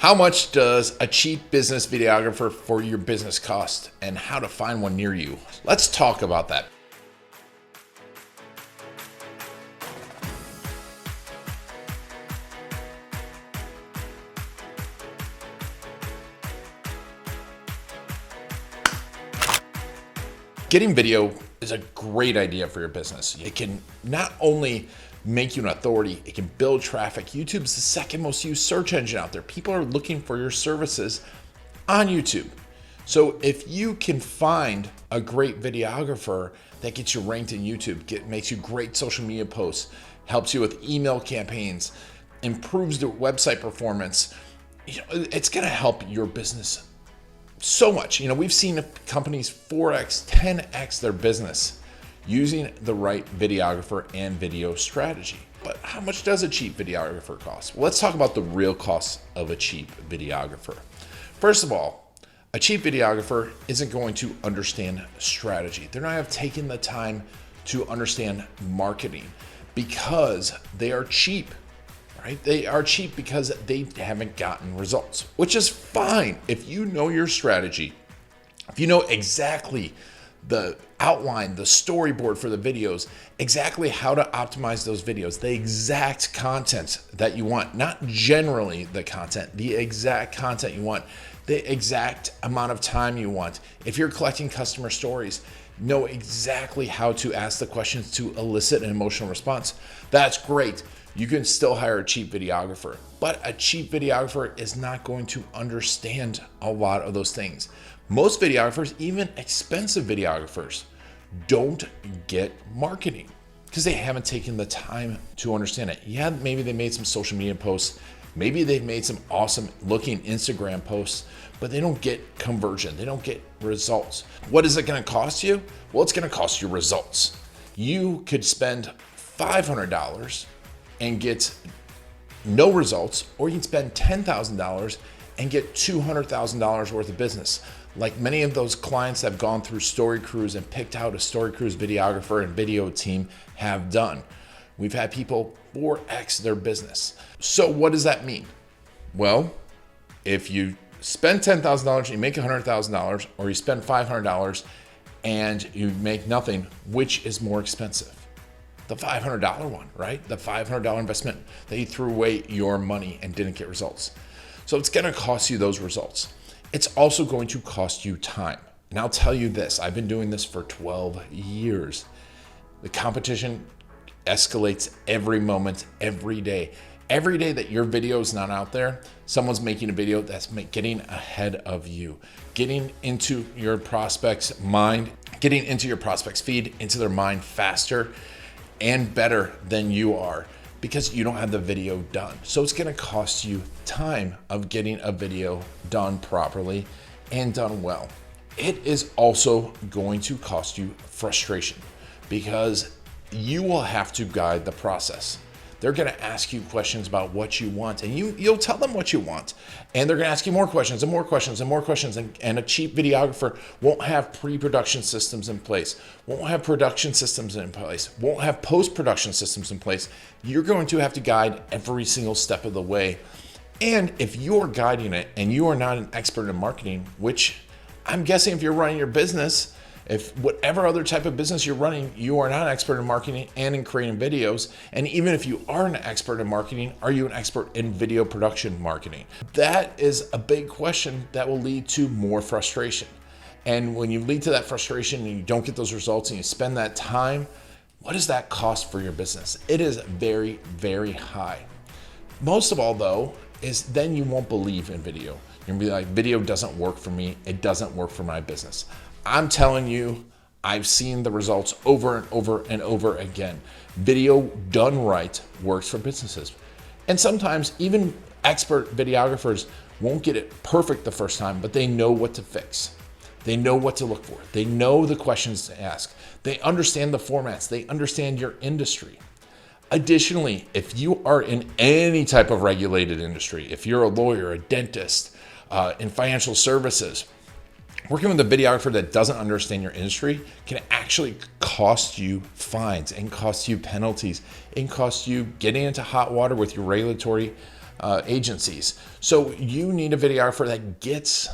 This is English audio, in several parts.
How much does a cheap business videographer for your business cost, and how to find one near you? Let's talk about that. Getting video is a great idea for your business. It can not only make you an authority, it can build traffic. YouTube's the second most used search engine out there. People are looking for your services on YouTube. So if you can find a great videographer that gets you ranked in YouTube, makes you great social media posts, helps you with email campaigns, improves the website performance, it's gonna help your business so much. We've seen companies 4x, 10x their business using the right videographer and video strategy. But how much does a cheap videographer cost? Well, let's talk about the real costs of a cheap videographer. First of all, a cheap videographer isn't going to understand strategy. They're not have taken the time to understand marketing because they are cheap. Right? They are cheap because they haven't gotten results, which is fine. If you know your strategy, if you know exactly the outline, the storyboard for the videos, exactly how to optimize those videos, the exact content that you want, not generally the content, the exact content you want, the exact amount of time you want. If you're collecting customer stories, know exactly how to ask the questions to elicit an emotional response. That's great. You can still hire a cheap videographer, but a cheap videographer is not going to understand a lot of those things. Most videographers, even expensive videographers, don't get marketing because they haven't taken the time to understand it. Yeah, maybe they made some social media posts, maybe they've made some awesome looking Instagram posts, but they don't get conversion, they don't get results. What is it going to cost you? Well, it's going to cost you results. You could spend $500 and get no results, or you can spend $10,000 and get $200,000 worth of business. Like many of those clients that have gone through Story Cruise and picked out a Story Cruise videographer and video team have done. We've had people 4x their business. So what does that mean? Well, if you spend $10,000 and you make $100,000, or you spend $500 and you make nothing, which is more expensive? The $500 one, right? The $500 investment that you threw away your money and didn't get results. So it's gonna cost you those results. It's also going to cost you time. And I'll tell you this, I've been doing this for 12 years. The competition escalates every moment, every day. Every day that your video is not out there, someone's making a video that's getting ahead of you, getting into your prospect's mind, getting into your prospect's feed, into their mind faster and better than you are, because you don't have the video done. So it's gonna cost you time of getting a video done properly and done well. It is also going to cost you frustration because you will have to guide the process. They're gonna ask you questions about what you want, and you'll tell them what you want. And they're gonna ask you more questions and more questions and more questions. And a cheap videographer won't have pre-production systems in place, won't have production systems in place, won't have post-production systems in place. You're going to have to guide every single step of the way. And if you're guiding it and you are not an expert in marketing, which I'm guessing if you're running your business, if whatever other type of business you're running, you are not an expert in marketing and in creating videos. And even if you are an expert in marketing, are you an expert in video production marketing? That is a big question that will lead to more frustration. And when you lead to that frustration and you don't get those results and you spend that time, what does that cost for your business? It is very, very high. Most of all though, is then you won't believe in video. You're gonna be like, video doesn't work for me. It doesn't work for my business. I'm telling you, I've seen the results over and over and over again. Video done right works for businesses. And sometimes even expert videographers won't get it perfect the first time, but they know what to fix. They know what to look for. They know the questions to ask. They understand the formats. They understand your industry. Additionally, if you are in any type of regulated industry, if you're a lawyer, a dentist, in financial services, working with a videographer that doesn't understand your industry can actually cost you fines and cost you penalties and cost you getting into hot water with your regulatory agencies. So you need a videographer that gets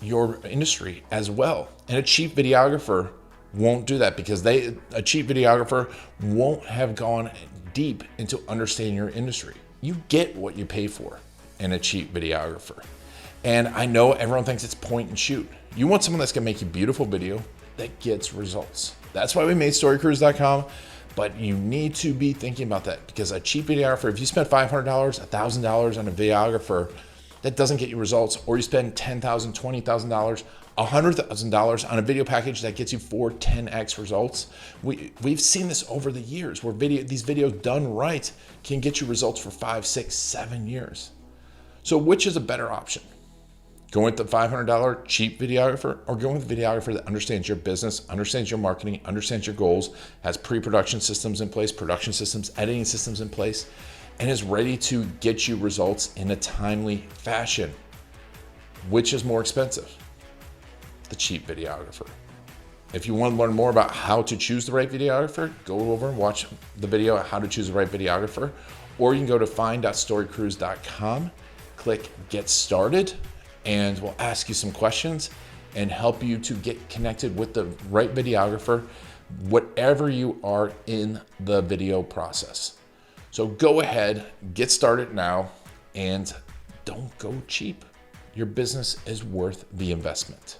your industry as well. And a cheap videographer won't do that because a cheap videographer won't have gone deep into understanding your industry. You get what you pay for in a cheap videographer. And I know everyone thinks it's point and shoot. You want someone that's gonna make you beautiful video that gets results. That's why we made storycruise.com. But you need to be thinking about that because a cheap videographer, if you spend $500, $1,000 on a videographer, that doesn't get you results, or you spend $10,000, $20,000, $100,000 on a video package that gets you 4, 10x results. We've seen this over the years where these videos done right can get you results for 5, 6, 7 years. So which is a better option? Going with the $500 cheap videographer or going with a videographer that understands your business, understands your marketing, understands your goals, has pre-production systems in place, production systems, editing systems in place, and is ready to get you results in a timely fashion? Which is more expensive? The cheap videographer. If you want to learn more about how to choose the right videographer, go over and watch the video on how to choose the right videographer, or you can go to find.storycruise.com, click Get Started, and we'll ask you some questions and help you to get connected with the right videographer, whatever you are in the video process. So go ahead, get started now, and don't go cheap. Your business is worth the investment.